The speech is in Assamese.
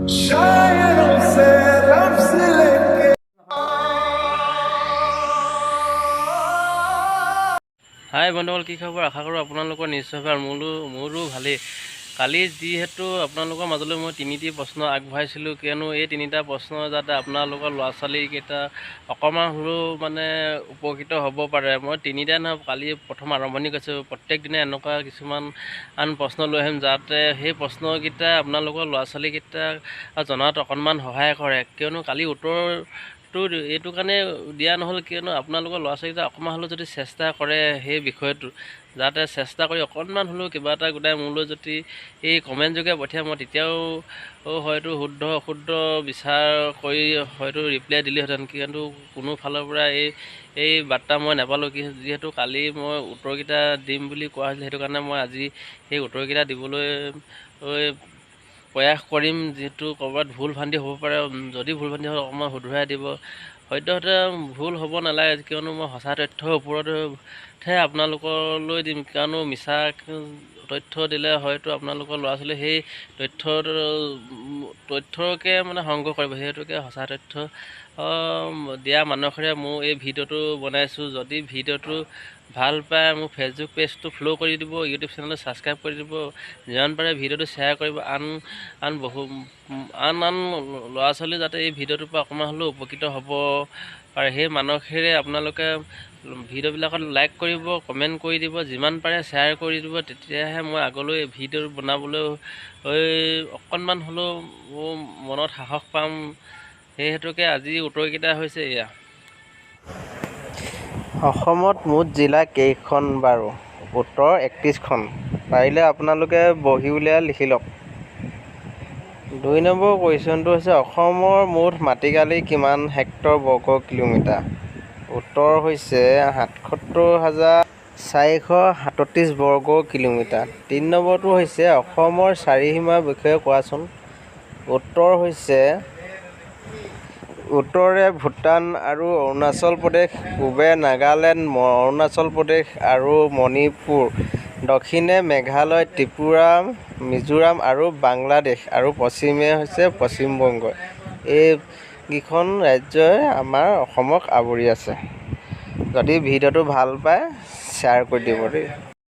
शायरों से लफ्ज लेके হাই বন্ধুসকল, কি খবৰ? আশা কৰোঁ আপোনালোকৰ নিশ্চয়ভাৱে আৰু মোৰো ভালেই। কালি যিহেতু আপোনালোকৰ মাজলৈ মই তিনিটি প্ৰশ্ন আগবঢ়াইছিলোঁ, কিয়নো এই তিনিটা প্ৰশ্ন যাতে আপোনালোকৰ ল'ৰা ছোৱালীকেইটা অকণমান হ'লেও মানে উপকৃত হ'ব পাৰে। মই তিনিটাই নহয়, কালি প্ৰথম আৰম্ভণি কৰিছোঁ। প্ৰত্যেক দিনে এনেকুৱা কিছুমান প্ৰশ্ন লৈ আহিম, যাতে সেই প্ৰশ্নকেইটা আপোনালোকৰ ল'ৰা ছোৱালীকেইটাক জনাত অকণমান সহায় কৰে। কিয়নো কালি উত্তৰটো এইটো কাৰণে দিয়া নহ'ল, কিয়নো আপোনালোকৰ ল'ৰা ছোৱালীকেইটা অকণমান হ'লেও যদি চেষ্টা কৰে সেই বিষয়টো, যাতে চেষ্টা কৰি অকণমান হ'লেও কিবা এটা গোটাই মোলৈ যদি এই কমেণ্ট যোগে পঠিয়াই, মই তেতিয়াও হয়তো শুদ্ধ অশুদ্ধ বিচাৰ কৰি হয়তো ৰিপ্লাই দিলোঁহেঁতেন। কিন্তু কোনো ফালৰ পৰা এই বাৰ্তা মই নাপালোঁ, যিহেতু কালি মই উত্তৰকেইটা দিম বুলি কোৱা হৈছিল। সেইটো কাৰণে মই আজি সেই উত্তৰকেইটা দিবলৈ প্ৰয়াস কৰিম। যিহেতু ক'ৰবাত ভুল ভ্ৰান্তি হ'ব পাৰে, যদি ভুল ভ্ৰান্তি হয় অকণমান শুধৰাই দিব। সদ্যহতে ভুল হ'ব নালাগে, কিয়নো মই সঁচা তথ্যৰ ওপৰতহে আপোনালোকলৈ দিম। কিয়নো মিছা তথ্য দিলে হয়তো আপোনালোকৰ ল'ৰা ছোৱালীয়ে সেই তথ্যকে মানে সংগ্ৰহ কৰিব। সেইহেতুকে সঁচা তথ্য দিয়া মানসেৰে মোৰ এই ভিডিঅ'টো বনাইছোঁ। যদি ভিডিঅ'টো ভাল পায় মোৰ ফেচবুক পেজটো ফ'ল' কৰি দিব, ইউটিউব চেনেলটো ছাবস্ক্ৰাইব কৰি দিব, যিমান পাৰে ভিডিঅ'টো শ্বেয়াৰ কৰিব। আন ল'ৰা ছোৱালী যাতে এই ভিডিঅ'টোৰ পৰা অকণমান হ'লেও উপকৃত হ'ব পাৰে, সেই মানসেৰে আপোনালোকে ভিডিঅ'বিলাকত লাইক কৰিব, কমেণ্ট কৰি দিব, যিমান পাৰে শ্বেয়াৰ কৰি দিব। তেতিয়াহে মই আগলৈ ভিডিঅ' বনাবলৈ অকণমান হ'লেও মনত সাহস পাম। সেই হেতুকে আজি উত্তৰকেইটা হৈছে এয়া। অসমত মুঠ জিলা কেইখন বাৰু? উত্তৰ 31খন। পাৰিলে আপোনালোকে বহি উলিয়াই লিখি লওক। 2 নম্বৰ কুৱেশ্যনটো হৈছে, অসমৰ মুঠ মাটিকালি কিমান হেক্টৰ বৰ্গ কিলোমিটাৰ? উত্তৰ হৈছে ৭৭,৪৩৭ বৰ্গ কিলোমিটাৰ। 3 নম্বৰটো হৈছে, অসমৰ চাৰিসীমাৰ বিষয়ে কোৱাচোন। উত্তৰ হৈছে, উত্তৰে ভূটান আৰু অৰুণাচল প্ৰদেশ, পূবে নাগালেণ্ড, অৰুণাচল প্ৰদেশ আৰু মণিপুৰ, দক্ষিণে মেঘালয়, ত্ৰিপুৰা, মিজোৰাম আৰু বাংলাদেশ, আৰু পশ্চিমে হৈছে পশ্চিম বংগ। এইকেইখন ৰাজ্যই আমাৰ অসমক আৱৰি আছে। যদি ভিডিঅ'টো ভাল পায় শ্বেয়াৰ কৰি দিব দেই।